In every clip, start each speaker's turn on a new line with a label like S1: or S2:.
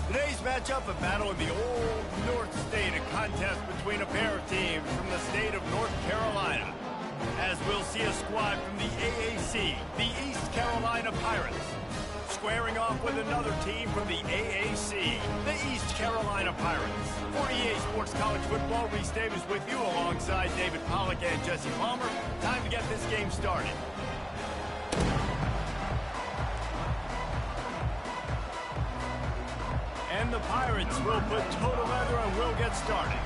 S1: Today's matchup, a battle in the old North State, a contest between a pair of teams from the state of North Carolina. As we'll see a squad from the AAC, the East Carolina Pirates, squaring off with another team from the AAC, the East Carolina Pirates. For EA Sports College Football, Reese Davis with you alongside David Pollack and Jesse Palmer. Time to get this game started. And the Pirates will put total leather and will get started.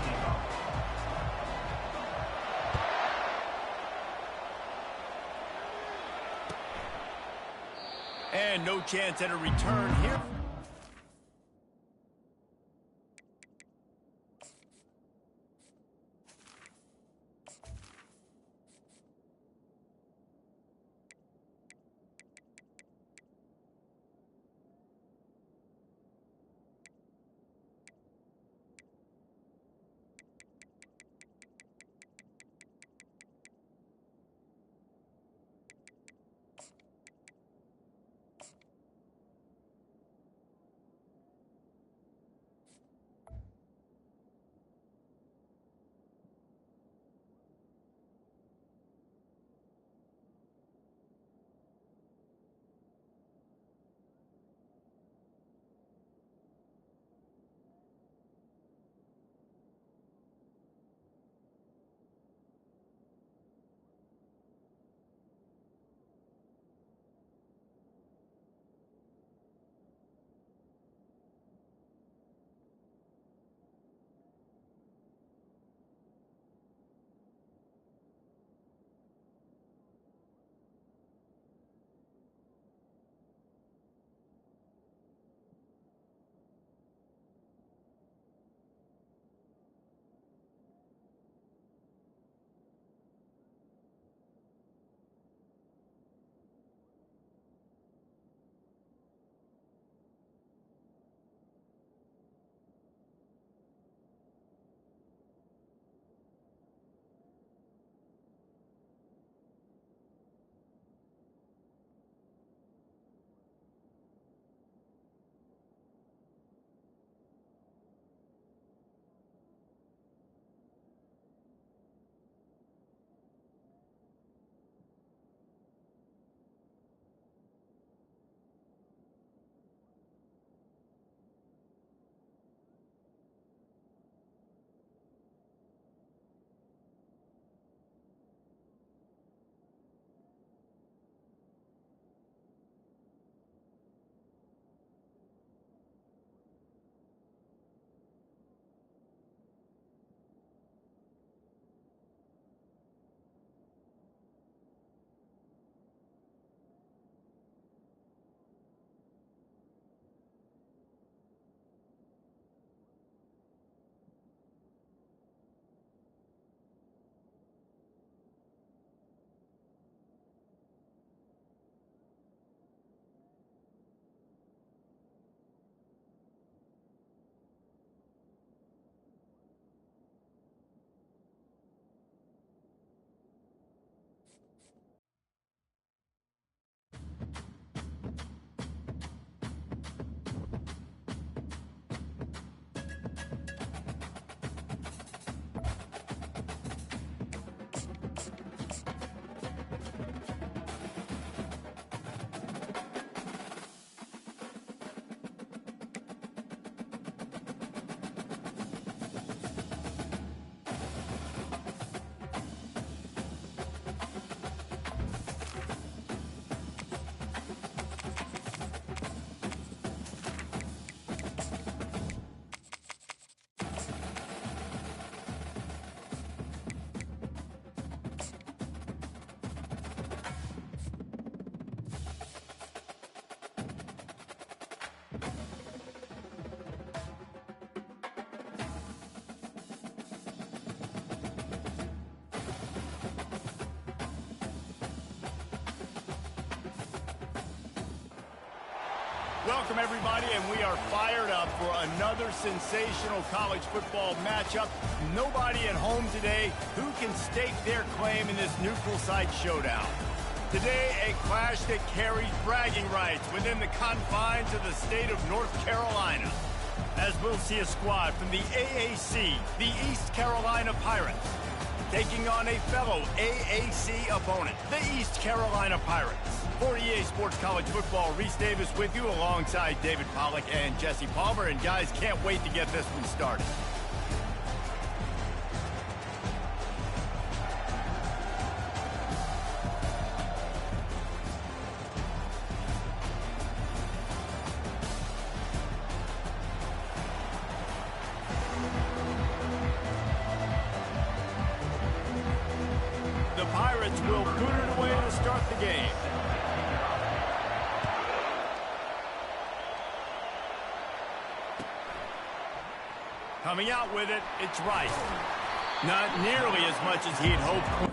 S1: And no chance at a return here. Welcome, everybody, and we are fired up for another sensational college football matchup. Nobody at home today who can stake their claim in this neutral site showdown. Today, a clash that carries bragging rights within the confines of the state of North Carolina. as we'll see a squad from the AAC, the East Carolina Pirates, taking on a fellow AAC opponent, the East Carolina Pirates. For EA Sports College Football, Reese Davis with you alongside David Pollack and Jesse Palmer. And guys, can't wait to get this one started. The Pirates will boot it away to start the game. Coming out with it, it's Rice. Not nearly as much as he'd hoped.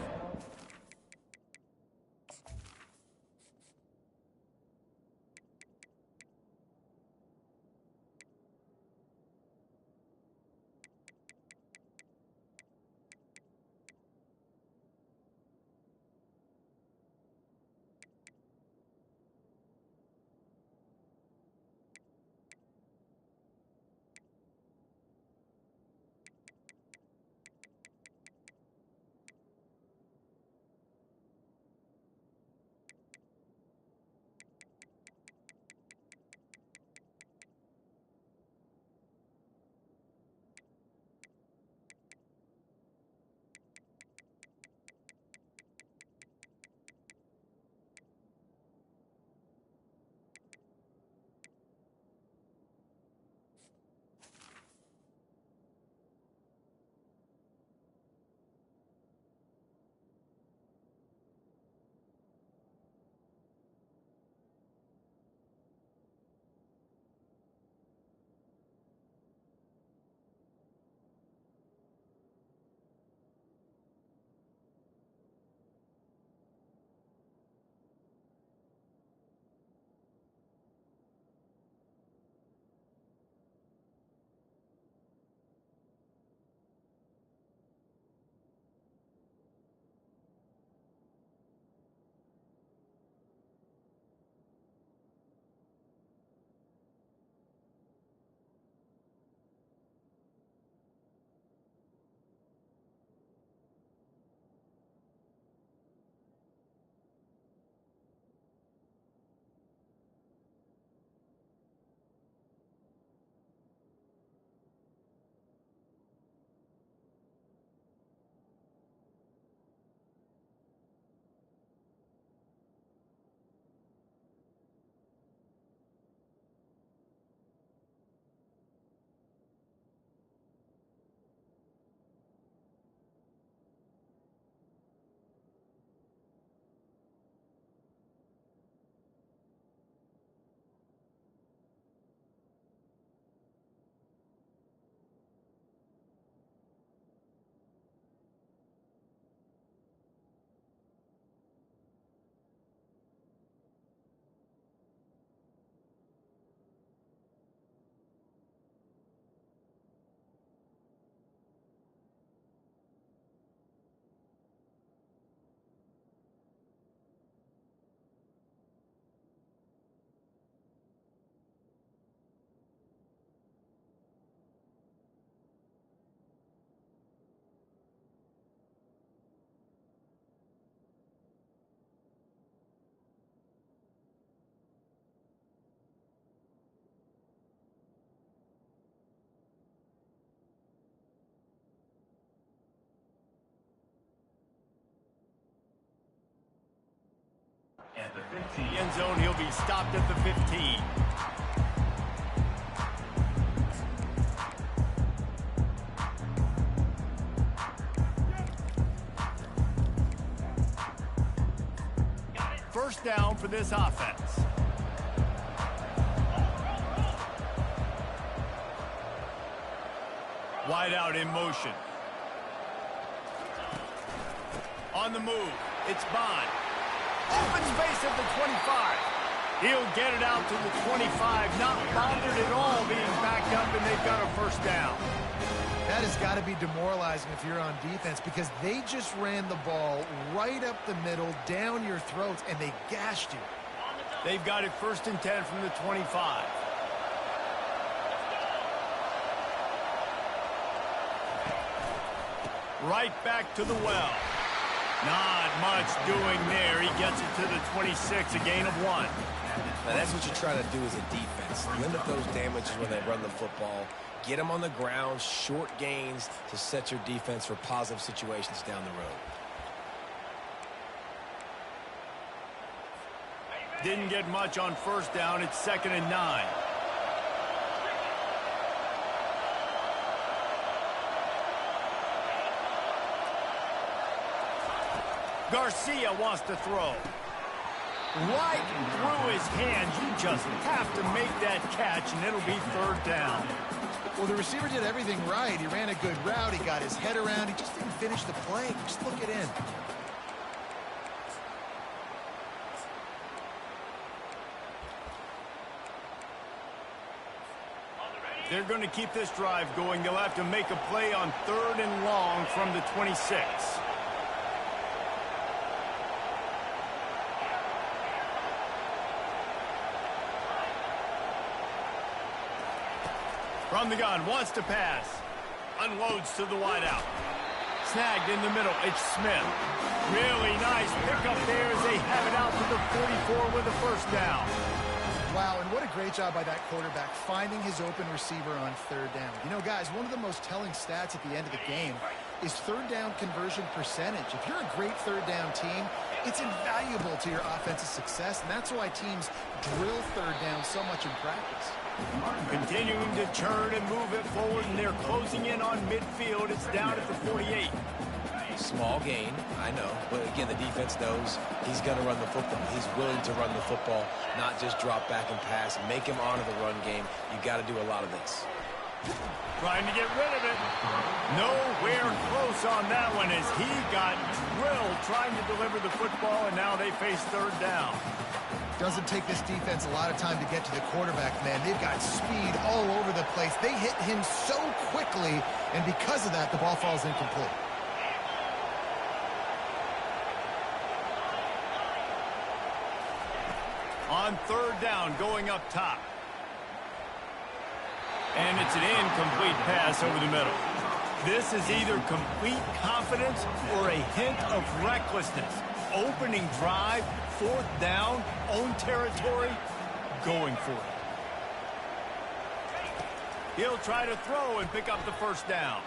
S1: At the 15. End zone, he'll be stopped at the 15. First down for this offense. Wide out in motion. On the move, it's Bond. Open space at the 25. He'll get it out to the 25. Not bothered at all being backed up, and they've got a first down.
S2: That has got to be demoralizing if you're on defense, because they just ran the ball right up the middle, down your throats, and they gashed you.
S1: They've got it 1st and 10 from the 25. Right back to the well. Not much doing there. He gets it to the 26, a gain of 1.
S3: Now that's what you're trying to do as a defense. Limit those damages when they run the football. Get them on the ground, short gains to set your defense for positive situations down the road.
S1: Didn't get much on first down. It's 2nd and 9. Garcia wants to throw. Right through his hands. You just have to make that catch, and it'll be 3rd down.
S2: Well, the receiver did everything right. He ran a good route. He got his head around. He just didn't finish the play. Just look it in.
S1: They're going to keep this drive going. They'll have to make a play on 3rd and long from the 26. From the gun, wants to pass. Unloads to the wideout. Snagged in the middle, it's Smith. Really nice pickup there as they have it out to the 44 with a 1st down.
S2: Wow, and what a great job by that quarterback finding his open receiver on 3rd down. You know, guys, one of the most telling stats at the end of the game is 3rd down conversion percentage. If you're a great 3rd down team, it's invaluable to your offensive success, and that's why teams drill 3rd down so much in practice.
S1: Continuing to turn and move it forward, and they're closing in on midfield. It's down at the 48.
S3: Small gain, I know, but again, the defense knows he's going to run the football. He's willing to run the football, not just drop back and pass. Make him honor the run game. You got to do a lot of this.
S1: Trying to get rid of it. Nowhere close on that one as he got drilled trying to deliver the football, and now they face 3rd down.
S2: Doesn't take this defense a lot of time to get to the quarterback, man. They've got speed all over the place. They hit him so quickly, and because of that, the ball falls incomplete.
S1: On 3rd down, going up top. And it's an incomplete pass over the middle. This is either complete confidence or a hint of recklessness. Opening drive, 4th down, own territory, going for it. He'll try to throw and pick up the 1st down.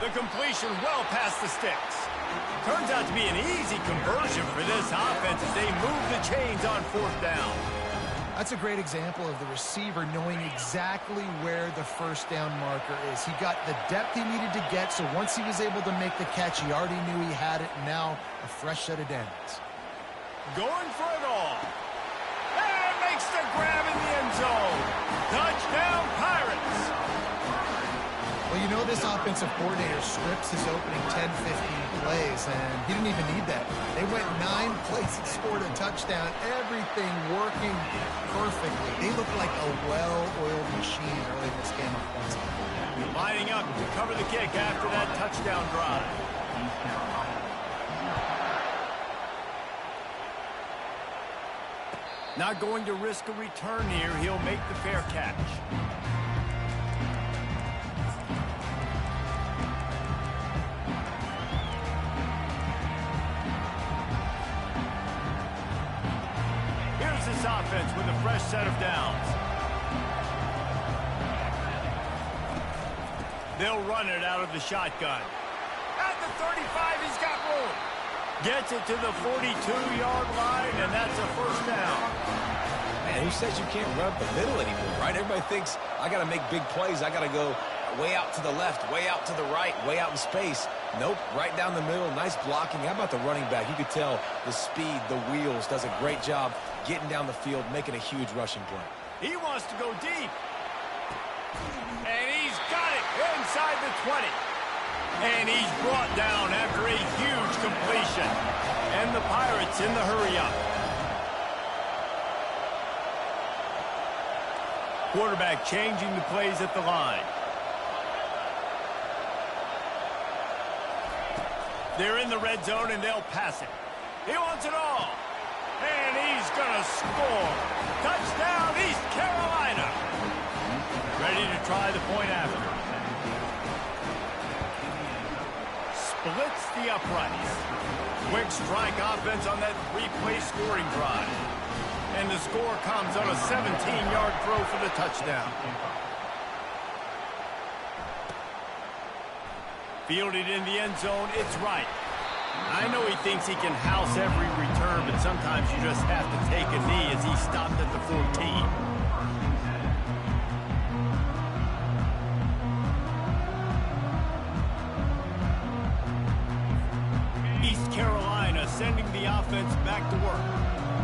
S1: The completion well past the sticks. Turns out to be an easy conversion for this offense as they move the chains on 4th down.
S2: That's a great example of the receiver knowing exactly where the 1st down marker is. He got the depth he needed to get, so once he was able to make the catch, he already knew he had it, and now a fresh set of downs.
S1: Going for it all. And makes the grab in the end zone. Touchdown, Pirates.
S2: Well, you know this offensive coordinator scripts his opening 10, 15 plays, and he didn't even need that. They went 9 plays and scored a touchdown. Everything working perfectly. They look like a well-oiled machine early in this game offensively.
S1: Lining up to cover the kick after that touchdown drive. Not going to risk a return here. He'll make the fair catch. Here's this offense with a fresh set of downs. They'll run it out of the shotgun. At the 35, he's got room. Gets it to the 42-yard line, and that's a 1st down.
S3: Man, who says you can't run up the middle anymore, right? Everybody thinks, I got to make big plays. I got to go way out to the left, way out to the right, way out in space. Nope, right down the middle, nice blocking. How about the running back? You could tell the speed, the wheels, does a great job getting down the field, making a huge rushing play.
S1: He wants to go deep. And he's got it inside the 20. And he's brought down after a huge completion. And the Pirates in the hurry-up. Quarterback changing the plays at the line. They're in the red zone, and they'll pass it. He wants it all. And he's going to score. Touchdown, East Carolina. Ready to try the point after. blitz the uprights. Quick strike offense on that three-play scoring drive. And the score comes on a 17-yard throw for the touchdown. Fielded in the end zone, it's right. I know he thinks he can house every return, but sometimes you just have to take a knee as he stopped at the 14. East Carolina sending the offense back to work.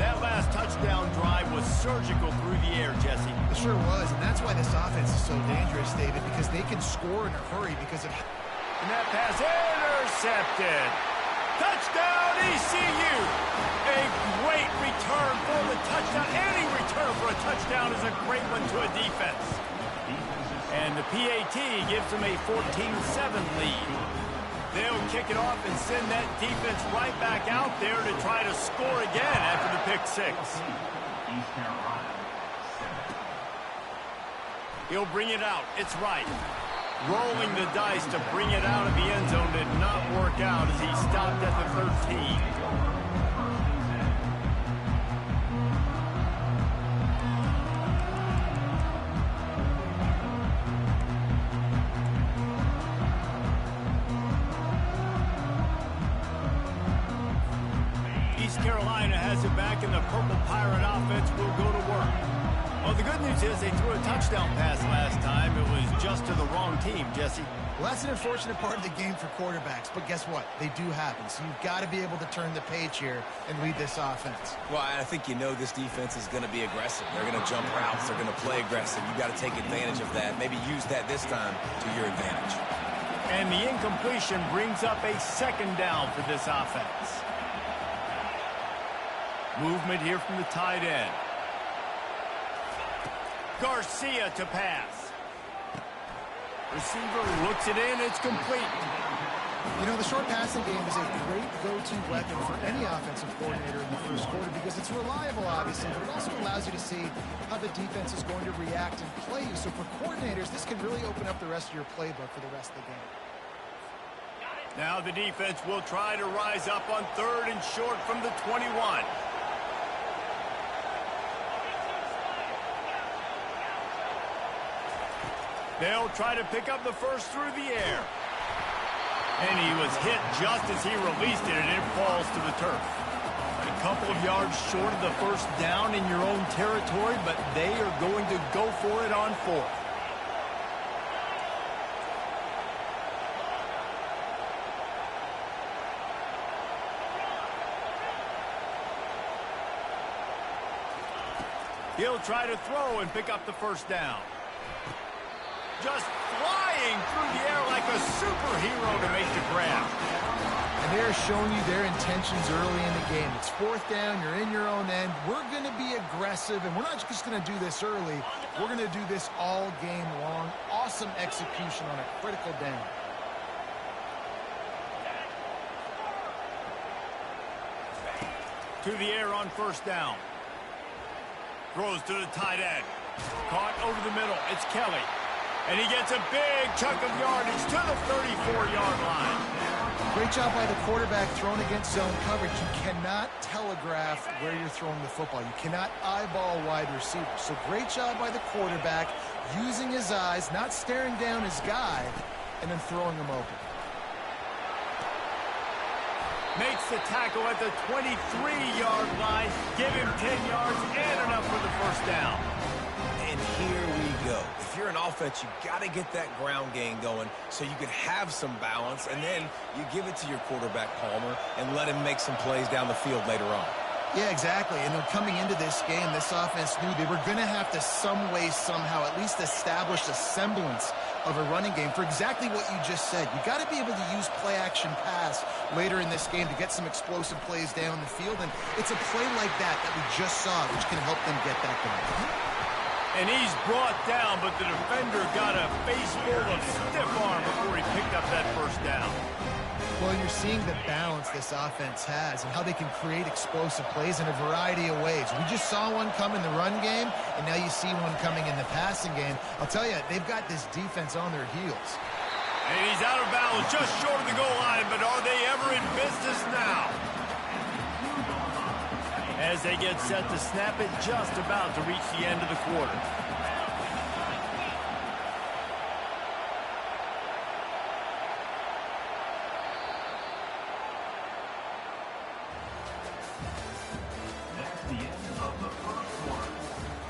S1: That last touchdown drive was surgical through the air, Jesse.
S2: It sure was, and that's why this offense is so dangerous, David, because they can score in a hurry because of...
S1: And that pass intercepted. Touchdown, ECU. A great return for the touchdown. Any return for a touchdown is a great one to a defense. And the PAT gives them a 14-7 lead. They'll kick it off and send that defense right back out there to try to score again after the pick six. He'll bring it out. It's right. Rolling the dice to bring it out of the end zone did not work out as he stopped at the 13. East Carolina has it back, and the Purple Pirate offense will go to work. Well, the good news is they threw a touchdown pass last time. It was just to the wrong team, Jesse.
S2: Well, that's an unfortunate part of the game for quarterbacks, but guess what? They do happen, so you've got to be able to turn the page here and lead this offense.
S3: Well, I think you know this defense is going to be aggressive. They're going to jump routes. They're going to play aggressive. You've got to take advantage of that. Maybe use that this time to your advantage.
S1: And the incompletion brings up a second down for this offense. Movement here from the tight end. Garcia to pass. Receiver looks it in. It's complete.
S2: You know, the short passing game is a great go-to weapon for any offensive coordinator in the first quarter because it's reliable, obviously, but it also allows you to see how the defense is going to react and play you. So for coordinators, this can really open up the rest of your playbook for the rest of the game.
S1: Now the defense will try to rise up on third and short from the 21. They'll try to pick up the first through the air. And he was hit just as he released it, and it falls to the turf. A couple of yards short of the first down in your own territory, but they are going to go for it on fourth. He'll try to throw and pick up the first down. Just flying through the air like a superhero to make the grab.
S2: And they're showing you their intentions early in the game. It's fourth down, you're in your own end. We're going to be aggressive, and we're not just going to do this early. We're going to do this all game long. Awesome execution on a critical down.
S1: To the air on first down. Throws to the tight end. Caught over the middle. It's Kelly. And he gets a big chunk of yardage to the 34-yard line.
S2: Great job by the quarterback thrown against zone coverage. You cannot telegraph where you're throwing the football. You cannot eyeball wide receivers. So great job by the quarterback using his eyes, not staring down his guy, and then throwing him open.
S1: Makes the tackle at the 23-yard line. Give him 10 yards and enough for the first down.
S3: And here we go. If you're an offense, you got to get that ground game going so you can have some balance, and then you give it to your quarterback, Palmer, and let him make some plays down the field later on.
S2: Yeah, exactly. And then coming into this game, this offense knew they were going to have to some way, somehow, at least establish a semblance of a running game for exactly what you just said. You got to be able to use play-action pass later in this game to get some explosive plays down the field, and it's a play like that we just saw, which can help them get that going.
S1: And he's brought down, but the defender got a face full of stiff arm before he picked up that first down.
S2: Well, you're seeing the balance this offense has and how they can create explosive plays in a variety of ways. We just saw one come in the run game, and now you see one coming in the passing game. I'll tell you, they've got this defense on their heels.
S1: And he's out of bounds just short of the goal line, but are they ever in business now? As they get set to snap it, just about to reach the end of the quarter.
S4: That's the end of the first quarter.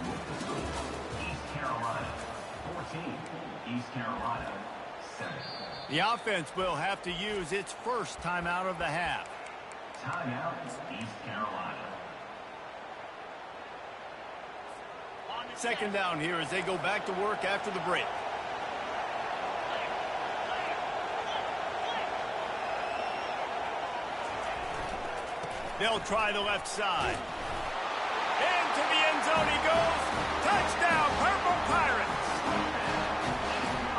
S4: With the score, East Carolina 14, East Carolina 7.
S1: The offense will have to use its first timeout of the half.
S4: Timeout, East Carolina.
S1: Second down here as they go back to work after the break. They'll try the left side. Into the end zone he goes. Touchdown, Purple Pirates.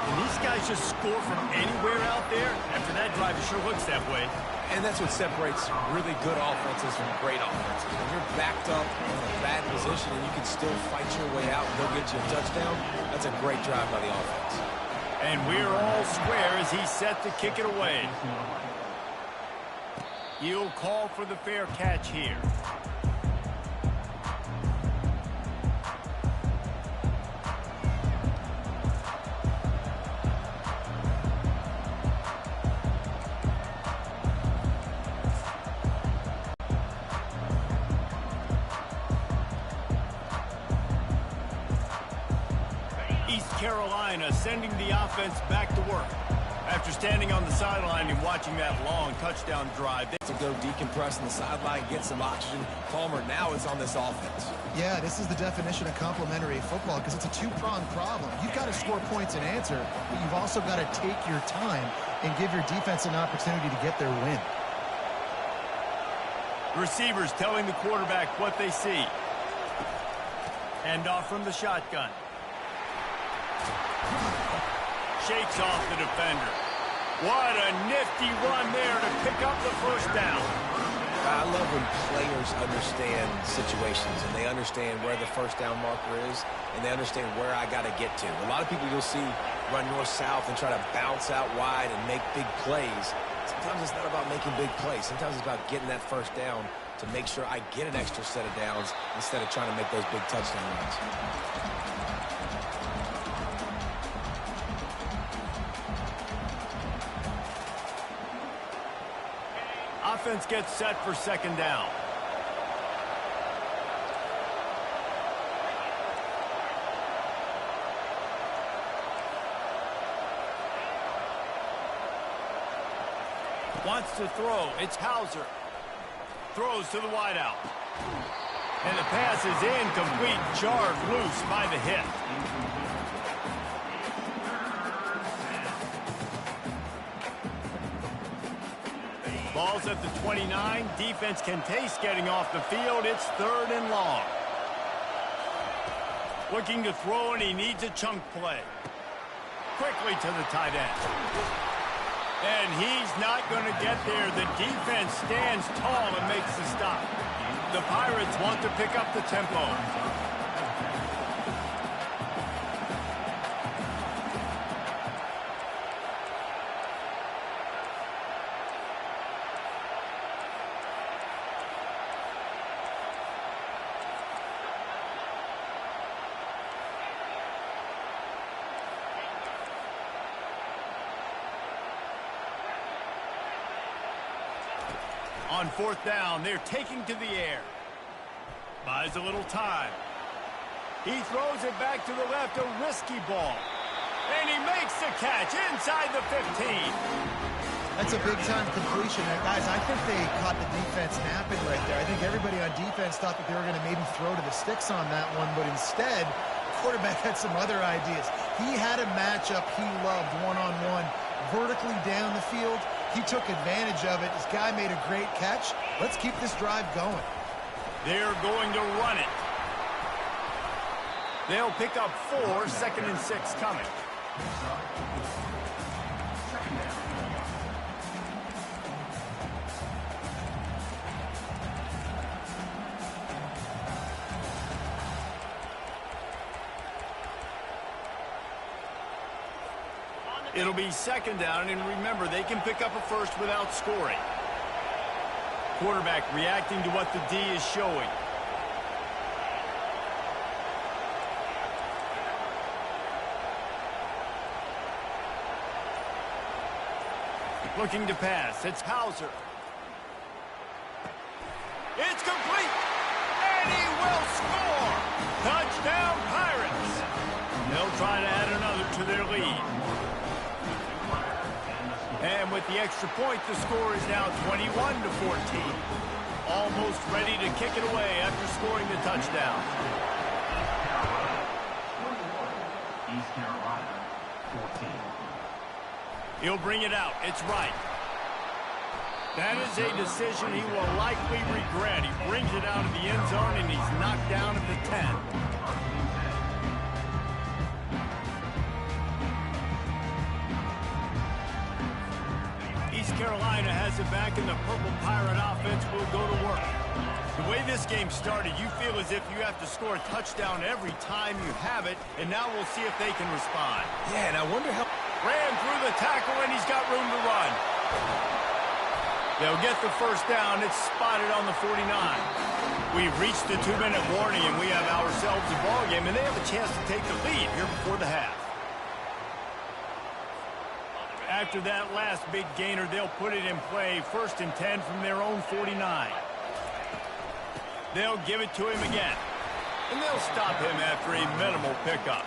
S1: Can these guys just score from anywhere out there? After that drive, it sure looks that way.
S3: And that's what separates really good offenses from great offenses. When you're backed up in a bad position and you can still fight your way out and go get you a touchdown, that's a great drive by the offense.
S1: And we're all square as he's set to kick it away. He'll call for the fair catch here. Carolina sending the offense back to work. After standing on the sideline and watching that long touchdown drive.
S3: To go decompress on the sideline, get some oxygen. Palmer now is on this offense.
S2: Yeah, this is the definition of complementary football because it's a two-pronged problem. You've got to score points and answer, but you've also got to take your time and give your defense an opportunity to get their win.
S1: Receivers telling the quarterback what they see. Hand off from the shotgun. Shakes off the defender. What a nifty run there to pick up the first down.
S3: I love when players understand situations and they understand where the first down marker is and they understand where I got to get to. A lot of people you'll see run north-south and try to bounce out wide and make big plays. Sometimes it's not about making big plays. Sometimes it's about getting that first down to make sure I get an extra set of downs instead of trying to make those big touchdown runs.
S1: Offense gets set for second down. Wants to throw. It's Hauser. Throws to the wideout. And the pass is incomplete. Jarred loose by the hit. Ball's at the 29. Defense can taste getting off the field. It's third and long. Looking to throw, and he needs a chunk play. Quickly to the tight end. And he's not going to get there. The defense stands tall and makes the stop. The Pirates want to pick up the tempo. On fourth down, they're taking to the air. Buys a little time. He throws it back to the left, a risky ball. And he makes the catch inside the 15.
S2: That's a big-time completion. Guys, I think they caught the defense napping right there. I think everybody on defense thought that they were going to maybe throw to the sticks on that one, but instead, the quarterback had some other ideas. He had a matchup he loved one-on-one, vertically down the field. He took advantage of it. This guy made a great catch. Let's keep this drive going.
S1: They're going to run it. They'll pick up 4, second and 6 coming. It'll be second down, and remember, they can pick up a first without scoring. Quarterback reacting to what the D is showing. Looking to pass. It's Hauser. It's complete. And he will score. Touchdown, Pirates. They'll try to add another to their lead. And with the extra point, the score is now 21-14. Almost ready to kick it away after scoring the touchdown.
S4: East Carolina, 14.
S1: He'll bring it out. It's right. That is a decision he will likely regret. He brings it out of the end zone, and he's knocked down at the 10. East Carolina has it back, and the Purple Pirate offense will go to work. The way this game started, you feel as if you have to score a touchdown every time you have it, and now we'll see if they can respond.
S3: Yeah, and I wonder how...
S1: Ran through the tackle, and he's got room to run. They'll get the first down. It's spotted on the 49. We've reached the 2-minute warning, and we have ourselves a ball game, and they have a chance to take the lead here before the half. After that last big gainer, they'll put it in play. 1st and 10 from their own 49. They'll give it to him again, and they'll stop him after a minimal pickup.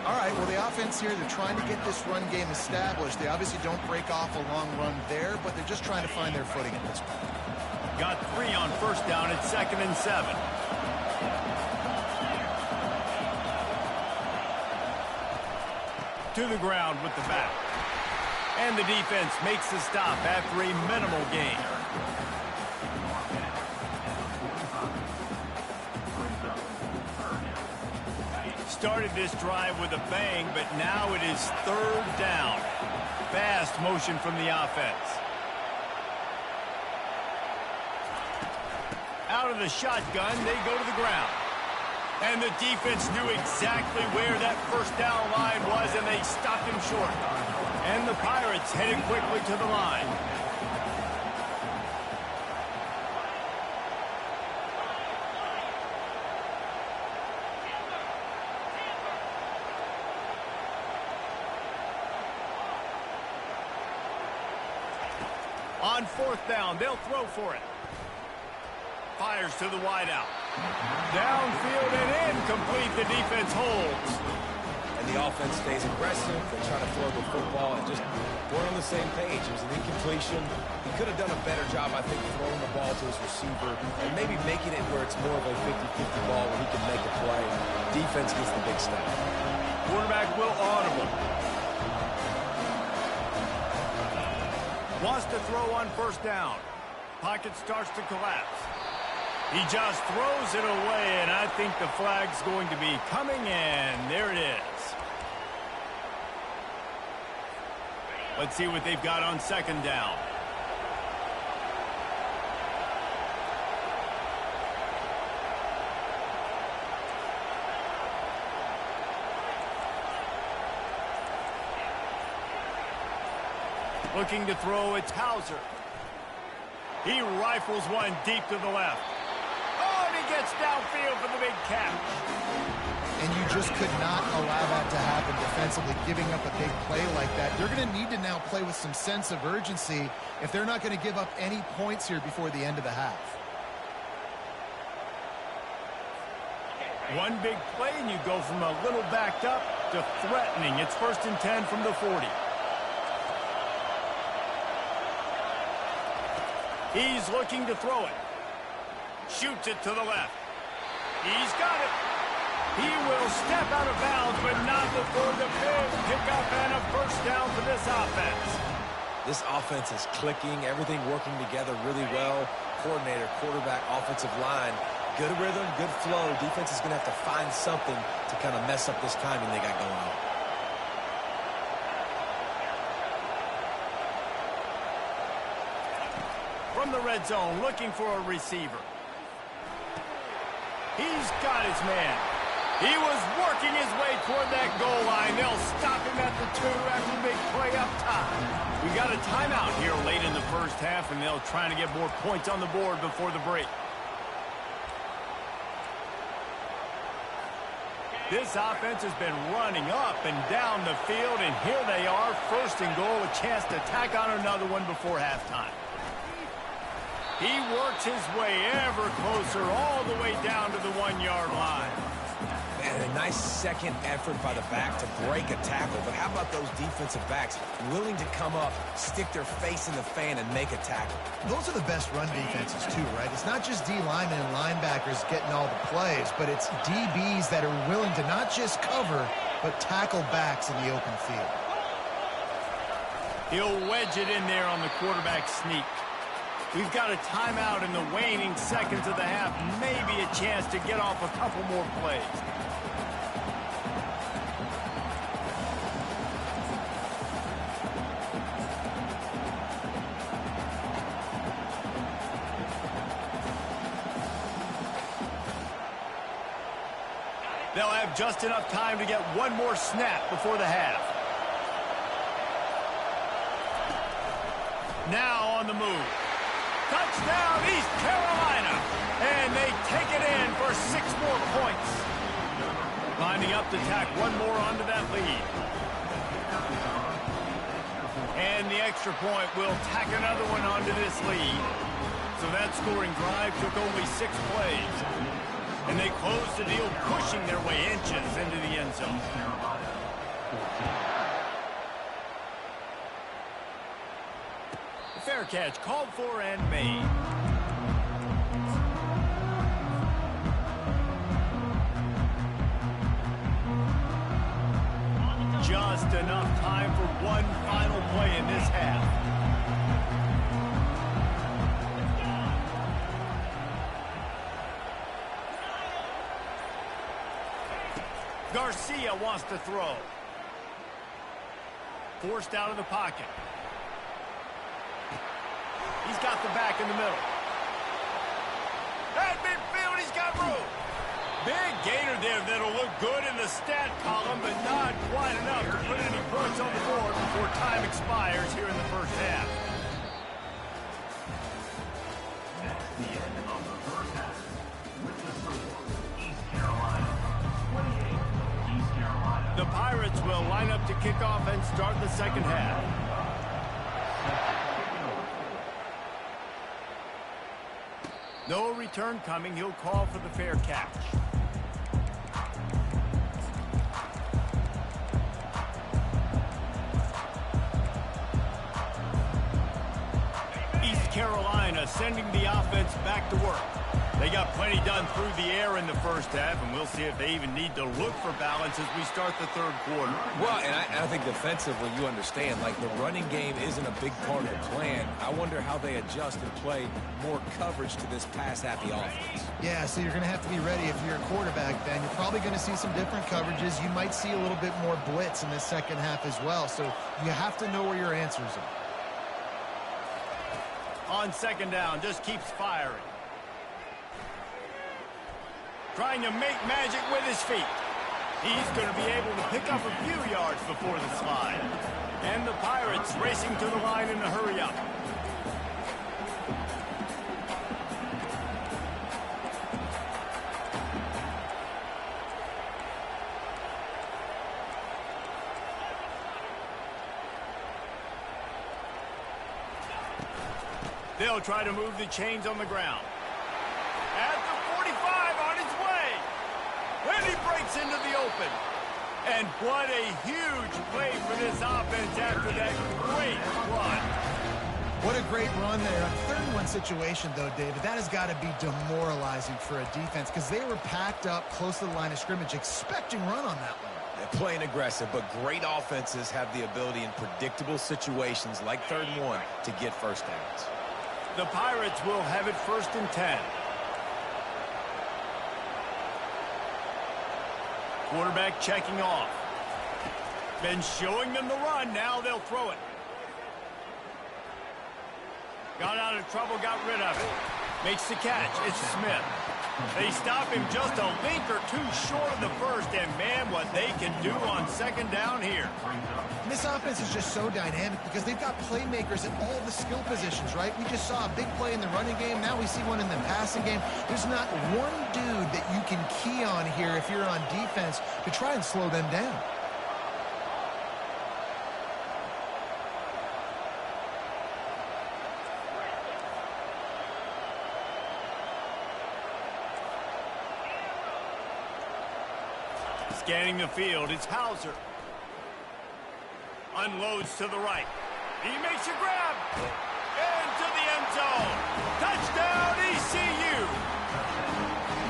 S2: All right, well, the offense here, they're trying to get this run game established. They obviously don't break off a long run there, but they're just trying to find their footing at this point.
S1: Got 3 on 1st down at 2nd and 7. To the ground with the back. And the defense makes the stop after a minimal gain. Started this drive with a bang, but now it is 3rd down. Fast motion from the offense. Out of the shotgun, they go to the ground. And the defense knew exactly where that 1st down line was, and they stopped him short. And the Pirates headed quickly to the line. On 4th down, they'll throw for it. Fires to the wideout. Downfield and incomplete. The defense holds.
S3: And the offense stays aggressive. They try to throw the football and just we're on the same page. It was an incompletion. He could have done a better job, I think, throwing the ball to his receiver and maybe making it where it's more of a 50-50 ball where he can make a play. Defense gets the big step.
S1: Quarterback will audible. Wants to throw on 1st down. Pocket starts to collapse. He just throws it away, and I think the flag's going to be coming, and there it is. Let's see what they've got on 2nd down. Looking to throw, it's Hauser. He rifles one deep to the left. Oh, and he gets downfield for the big catch.
S2: And you just could not allow that to happen defensively, giving up a big play like that. They're going to need to now play with some sense of urgency if they're not going to give up any points here before the end of the half.
S1: One big play, and you go from a little backed up to threatening. It's 1st and 10 from the 40. He's looking to throw it. Shoots it to the left. He's got it. He will step out of bounds, but not before the big pickup and a 1st down for this offense.
S3: This offense is clicking, everything working together really well. Coordinator, quarterback, offensive line, good rhythm, good flow. Defense is going to have to find something to kind of mess up this timing they got going on.
S1: From the red zone, looking for a receiver. He's got his man. He was working his way toward that goal line. They'll stop him at the 2 after the big up top. We got a timeout here late in the first half, and they'll try to get more points on the board before the break. This offense has been running up and down the field, and here they are, first and goal, a chance to tack on another one before halftime. He works his way ever closer all the way down to the 1-yard line.
S3: Man, a nice second effort by the back to break a tackle, but how about those defensive backs willing to come up, stick their face in the fan, and make a tackle?
S2: Those are the best run defenses, too, right? It's not just D linemen and linebackers getting all the plays, but it's DBs that are willing to not just cover, but tackle backs in the open field.
S1: He'll wedge it in there on the quarterback sneak. We've got a timeout in the waning seconds of the half, maybe a chance to get off a couple more plays. They'll have just enough time to get one more snap before the half. Now on the move. Touchdown, East Carolina. And they take it in for 6 more points. Lining up to tack one more onto that lead. And the extra point will tack another one onto this lead. So that scoring drive took only 6 plays. And they closed the deal, pushing their way inches into the end zone. Fair catch called for and made. Just enough time for one final play in this half. Garcia wants to throw. Forced out of the pocket. He's got the back in the middle. At midfield, he's got room. Big gainer there that'll look good in the stat column, but not quite enough to put any points on the board before time expires here in the first half.
S4: That's the end of the first half. With the score, East Carolina 28, East Carolina.
S1: The Pirates will line up to kick off and start the second half. No return coming. He'll call for the fair catch. East Carolina sending the offense back to work. They got plenty done through the air in the first half, and we'll see if they even need to look for balance as we start the third quarter.
S3: Well, and I think defensively, you understand, like the running game isn't a big part of the plan. I wonder how they adjust and play more coverage to this pass-happy offense.
S2: Yeah, so you're going to have to be ready if you're a quarterback, Ben. You're probably going to see some different coverages. You might see a little bit more blitz in the second half as well, so you have to know where your answers are.
S1: On second down, just keeps firing. Trying to make magic with his feet. He's going to be able to pick up a few yards before the slide. And the Pirates racing to the line in a hurry up. They'll try to move the chains on the ground. At the 45 on his way. And he breaks into the open. And what a huge play for this offense after that great run.
S2: What a great run there. A 3rd-and-1 situation, though, David, that has got to be demoralizing for a defense because they were packed up close to the line of scrimmage, expecting run on that one.
S3: They're playing aggressive, but great offenses have the ability in predictable situations like 3rd and 1 to get first downs.
S1: The Pirates will have it 1st and 10. Quarterback checking off. Been showing them the run. Now they'll throw it. Got out of trouble, got rid of it. Makes the catch. It's Smith. They stop him just a link or two short of the first, and man, what they can do on second down here.
S2: And this offense is just so dynamic because they've got playmakers at all the skill positions, right? We just saw a big play in the running game. Now we see one in the passing game. There's not one dude that you can key on here if you're on defense to try and slow them down.
S1: Scanning the field, it's Hauser. Unloads to the right. He makes a grab. Into the end zone. Touchdown, ECU.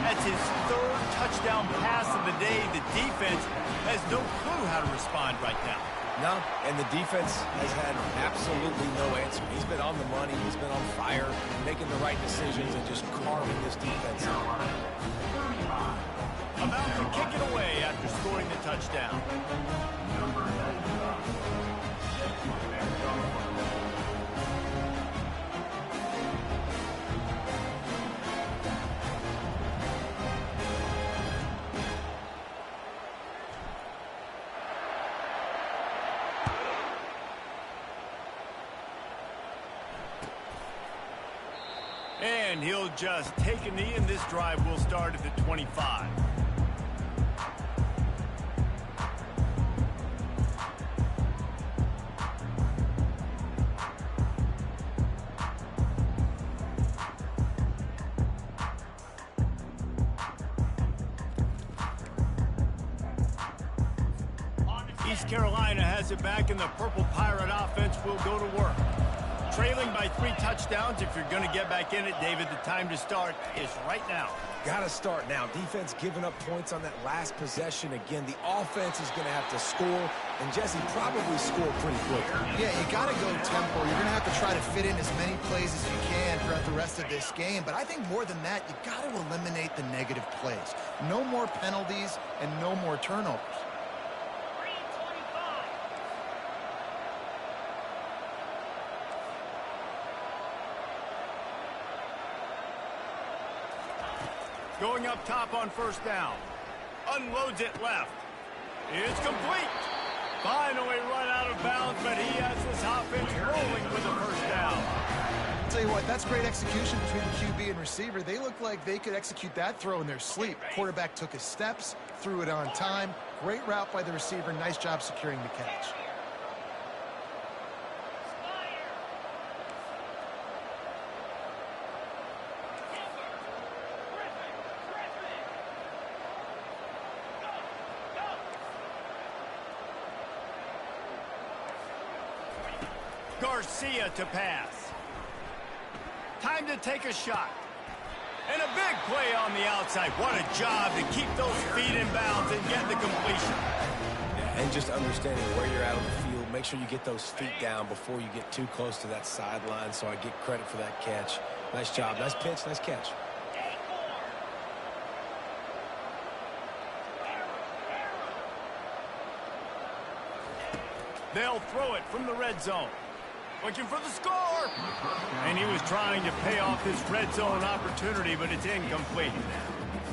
S1: That's his third touchdown pass of the day. The defense has no clue how to respond right now.
S3: No, and the defense has had absolutely no answer. He's been on the money. He's been on fire, making the right decisions and just carving this defense out.
S1: About to kick it away after scoring the touchdown. And he'll just take a knee, and this drive will start at the 25. East Carolina has it back, and the Purple Pirate offense will go to work. Trailing by 3 touchdowns. If you're going to get back in it, David, the time to start is right now.
S3: Got to start now. Defense giving up points on that last possession. Again, the offense is going to have to score, and Jesse probably score pretty quick.
S2: Yeah, you got to go tempo. You're going to have to try to fit in as many plays as you can throughout the rest of this game. But I think more than that, you got to eliminate the negative plays. No more penalties and no more turnovers.
S1: Going up top on first down. Unloads it left. It's complete. Finally run out of bounds, but he has this offense rolling with a first down.
S2: I'll tell you what, that's great execution between the QB and receiver. They look like they could execute that throw in their sleep. Quarterback took his steps, threw it on time. Great route by the receiver. Nice job securing the catch.
S1: Garcia to pass. Time to take a shot. And a big play on the outside. What a job to keep those feet in bounds and get the completion.
S3: Yeah, and just understanding where you're at on the field. Make sure you get those feet down before you get too close to that sideline, so I get credit for that catch. Nice job. Nice pitch. Nice catch.
S1: They'll throw it from the red zone. Looking for the score. And he was trying to pay off this red zone opportunity, but it's incomplete.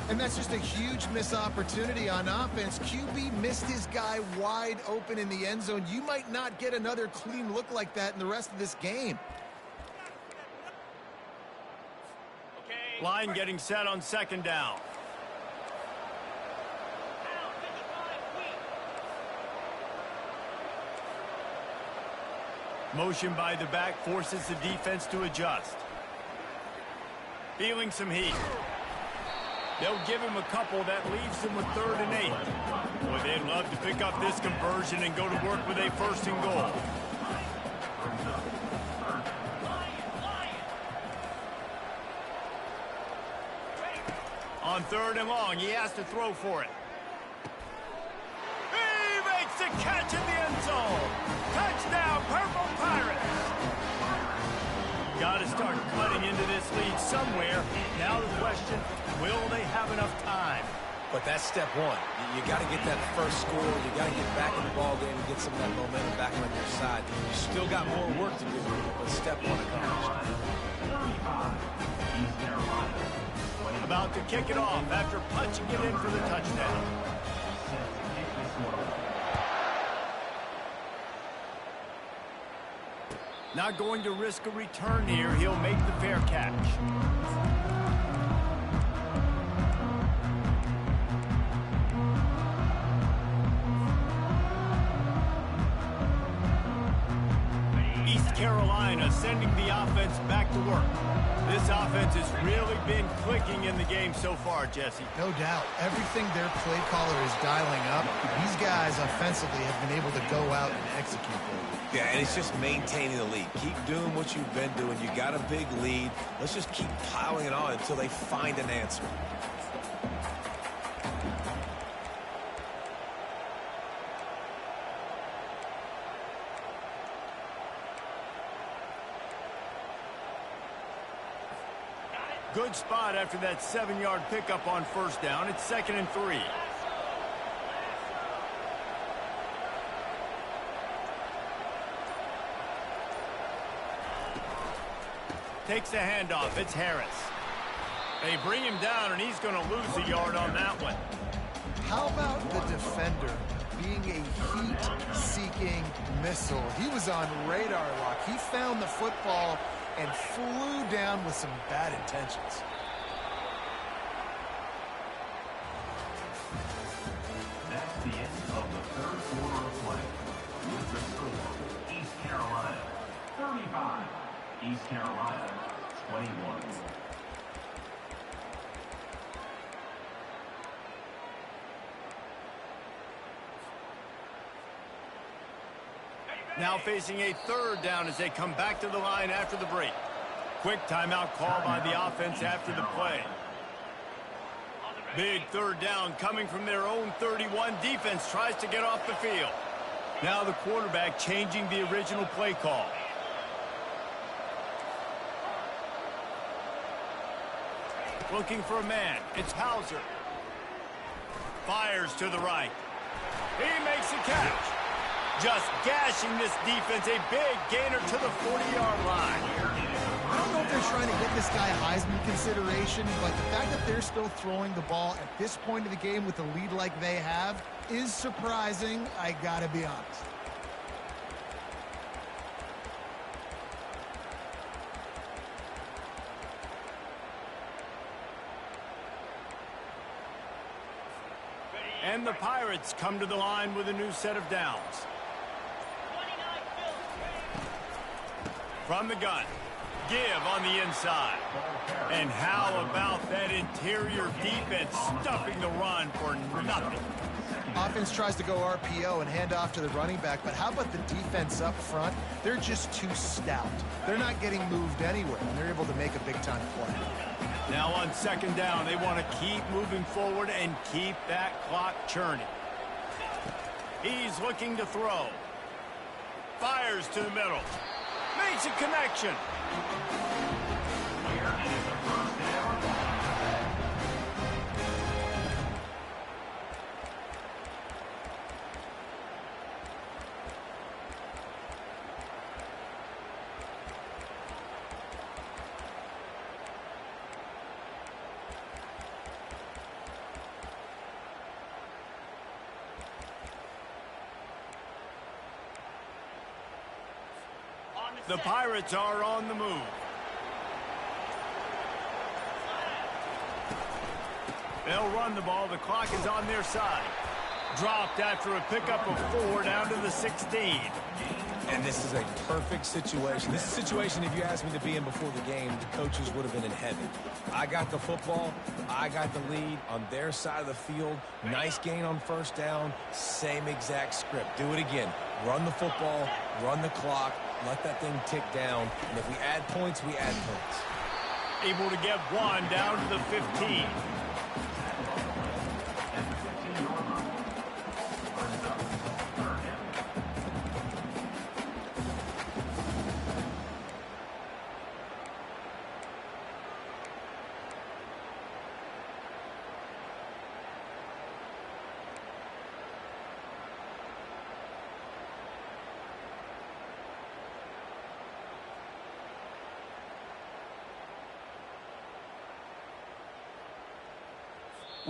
S2: And that's just a huge missed opportunity on offense. QB missed his guy wide open in the end zone. You might not get another clean look like that in the rest of this game.
S1: Line getting set on second down. Motion by the back forces the defense to adjust. Feeling some heat. They'll give him a couple. That leaves him with 3rd and 8. Boy, they'd love to pick up this conversion and go to work with a 1st and goal. On 3rd and long, he has to throw for it. He makes the catch in the end zone. Touchdown, Purple Pirates. Got to start cutting into this lead somewhere. Now the question, will they have enough time?
S3: But that's step one. You got to get that first score. You got to get back in the ball game and get some of that momentum back on your side. You still got more work to do, but step one accomplished.
S1: About to kick it off after punching it in for the touchdown. Not going to risk a return here. He'll make the fair catch. East Carolina sending the offense back to work. This offense has really been clicking in the game so far, Jesse.
S2: No doubt. Everything their play caller is dialing up, these guys offensively have been able to go out and execute.
S3: Yeah, and it's just maintaining the lead. Keep doing what you've been doing. You got a big lead. Let's just keep piling it on until they find an answer.
S1: Good spot after that 7-yard pickup on first down. It's 2nd and 3. Takes the handoff. It's Harris. They bring him down, and he's going to lose a yard on that one.
S2: How about the defender being a heat-seeking missile? He was on radar lock. He found the football and flew down with some bad intentions.
S4: That's the end of the third quarter of play. With the score, East Carolina 35, East Carolina 21.
S1: Now facing a 3rd down as they come back to the line after the break. Quick timeout call by the offense after the play. Big 3rd down coming from their own 31. Defense tries to get off the field. Now the quarterback changing the original play call. Looking for a man. It's Hauser. Fires to the right. He makes a catch. Just gashing this defense. A big gainer to the 40-yard line.
S2: I don't know if they're trying to get this guy Heisman consideration, but the fact that they're still throwing the ball at this point of the game with a lead like they have is surprising, I gotta be honest.
S1: And the Pirates come to the line with a new set of downs. From the gun. Give on the inside. And how about that interior defense stuffing the run for nothing?
S2: Offense tries to go RPO and hand off to the running back, but how about the defense up front? They're just too stout. They're not getting moved anywhere, and they're able to make a big-time play.
S1: Now on 2nd down, they want to keep moving forward and keep that clock churning. He's looking to throw. Fires to the middle. Makes a connection. The Pirates are on the move. They'll run the ball. The clock is on their side. Dropped after a pickup of 4 down to the 16.
S3: And this is a perfect situation. This is a situation, if you asked me to be in before the game, the coaches would have been in heaven. I got the football. I got the lead on their side of the field. Nice gain on first down. Same exact script. Do it again. Run the football. Run the clock. Let that thing tick down. And if we add points, we add points.
S1: Able to get 1 down to the 15.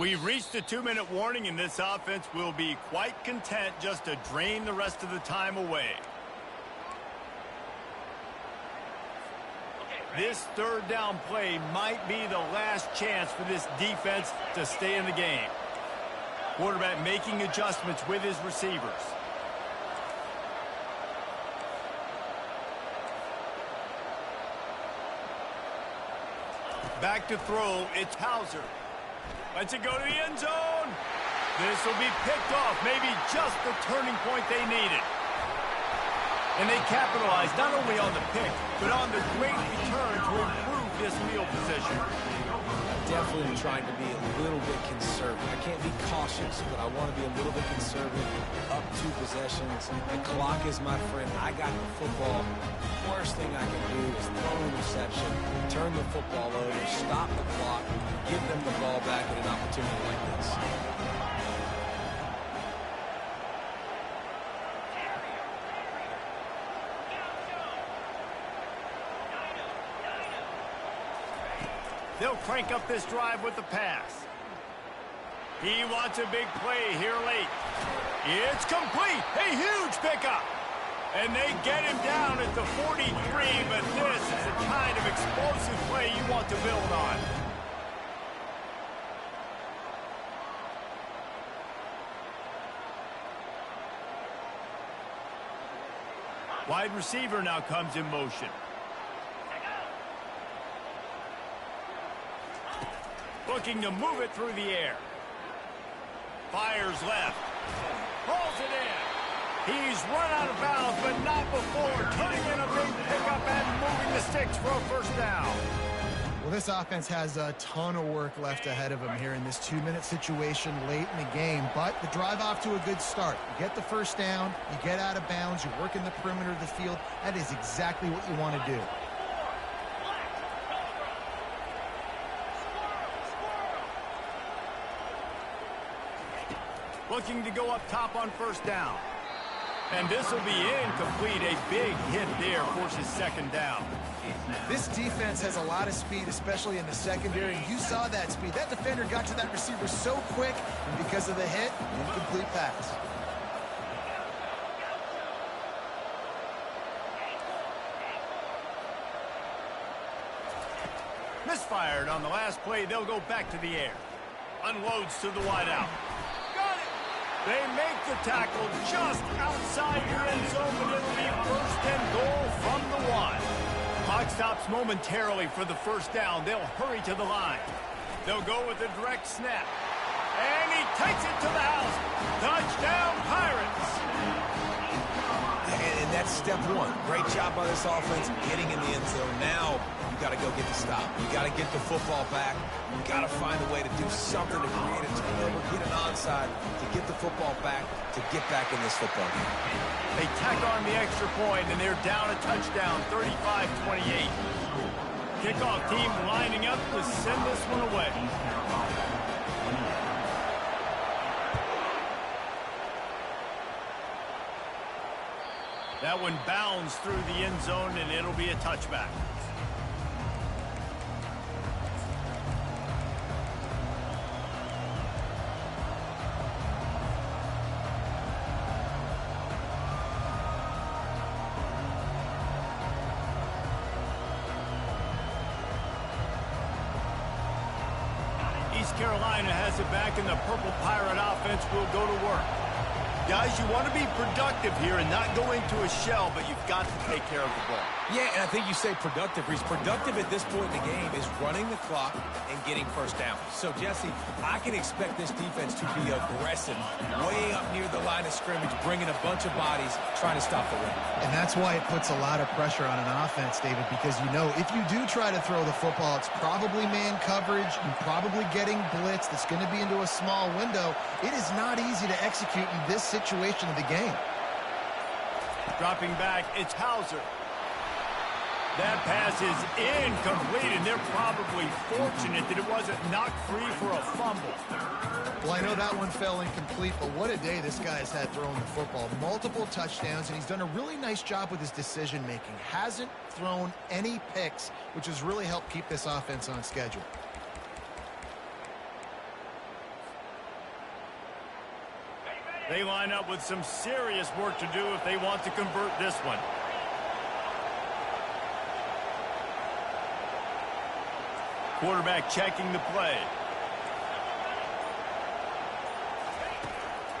S1: We've reached a 2-minute warning, and this offense will be quite content just to drain the rest of the time away. This third down play might be the last chance for this defense to stay in the game. Quarterback making adjustments with his receivers. Back to throw, it's Hauser. Lets it go to the end zone. This will be picked off, maybe just the turning point they needed. And they capitalized not only on the pick, but on the great return to improve this field position.
S3: Definitely trying to be a little bit conservative. I can't be cautious, but I want to be a little bit conservative. Up 2 possessions. The clock is my friend. I got the football. Worst thing I can do is throw an interception, turn the football over, stop the clock, give them the ball back at an opportunity like this.
S1: They'll crank up this drive with the pass. He wants a big play here late. It's complete. A huge pickup. And they get him down at the 43, but this is the kind of explosive play you want to build on. Wide receiver now comes in motion. Looking to move it through the air. Fires left. Pulls it in. He's run out of bounds, but not before turning in a big pickup and moving the sticks for a first down.
S2: Well, this offense has a ton of work left ahead of them here in this 2-minute situation late in the game, but the drive off to a good start. You get the first down, you get out of bounds, you work in the perimeter of the field. That is exactly what you want to do.
S1: Looking to go up top on first down. And this will be incomplete. A big hit there forces second down.
S2: This defense has a lot of speed, especially in the secondary. You saw that speed. That defender got to that receiver so quick, and because of the hit, incomplete pass.
S1: Misfired on the last play. They'll go back to the air. Unloads to the wideout. They make the tackle just outside the end zone, but it'll be first and goal from the 1. Clock stops momentarily for the first down. They'll hurry to the line. They'll go with a direct snap. And he takes it to the house. Touchdown, Pirates.
S3: And that's step 1. Great job by this offense getting in the end zone. Now you got to go get the stop. You got to get the football back. You got to find a way to do something to create a turnover, get an onside, to get the football back, to get back in this football game.
S1: They tack on the extra point, and they're down a touchdown, 35-28. Kickoff team lining up to send this one away. That one bounds through the end zone, and it'll be a touchback. East Carolina has it back, and the Purple Pirate offense will go to work. Guys, you want to be productive here and not go into a shell, but you've got to take care of the ball.
S3: Yeah, and I think you say productive. He's productive at this point in the game is running the clock and getting first down. So, Jesse, I can expect this defense to be aggressive, way up near the line of scrimmage, bringing a bunch of bodies, trying to stop the run.
S2: And that's why it puts a lot of pressure on an offense, David, because you know if you do try to throw the football, it's probably man coverage, you're probably getting blitz that's going to be into a small window. It is not easy to execute in this situation of the game.
S1: Dropping back, it's Hauser. That pass is incomplete, and they're probably fortunate that it wasn't knocked free for a fumble.
S2: Well, I know that one fell incomplete, but what a day this guy's had throwing the football. Multiple touchdowns, and he's done a really nice job with his decision-making. Hasn't thrown any picks, which has really helped keep this offense on schedule.
S1: They line up with some serious work to do if they want to convert this one. Quarterback checking the play.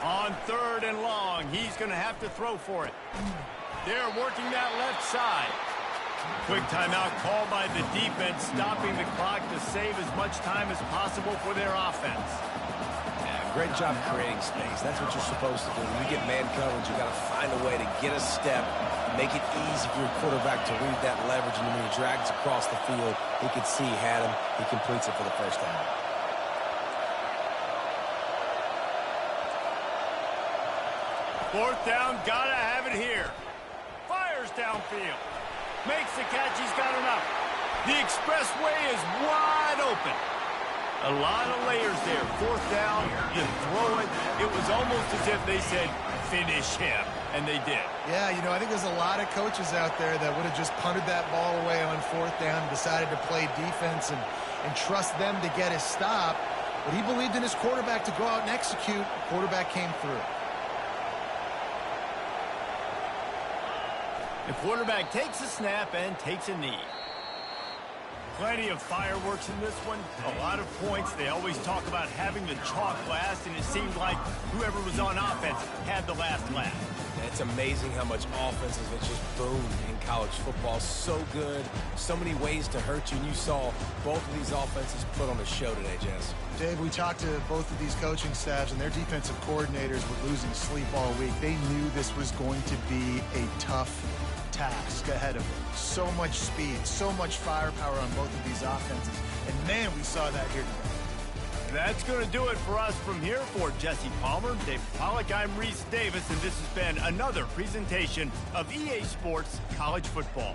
S1: On 3rd and long, he's going to have to throw for it. They're working that left side. Quick timeout called by the defense, stopping the clock to save as much time as possible for their offense.
S3: Yeah, great job creating space. That's what you're supposed to do. When you get man coverage, you got to find a way to get a step, make it easy for your quarterback to read that leverage, and when he drags across the field, he can see he had him. He completes it for the first down.
S1: 4th down, gotta have it here. Fires downfield. Makes the catch, he's got enough. The expressway is wide open. A lot of layers there. 4th down, you throw it. It was almost as if they said, finish him, and they did.
S2: Yeah, you know, I think there's a lot of coaches out there that would have just punted that ball away on 4th down and decided to play defense and trust them to get his stop. But he believed in his quarterback to go out and execute. The quarterback came through.
S1: The quarterback takes a snap and takes a knee. Plenty of fireworks in this one. A lot of points. They always talk about having the chalk last, and it seemed like whoever was on offense had the last laugh.
S3: It's amazing how much offenses have just boomed in college football. So good. So many ways to hurt you. And you saw both of these offenses put on a show today, Jess.
S2: Dave, we talked to both of these coaching staffs, and their defensive coordinators were losing sleep all week. They knew this was going to be a tough task ahead of them. So much speed, so much firepower on both of these offenses. And man, we saw that here today.
S1: That's going to do it for us from here. For Jesse Palmer, Dave Pollack, I'm Reese Davis, and this has been another presentation of EA Sports College Football.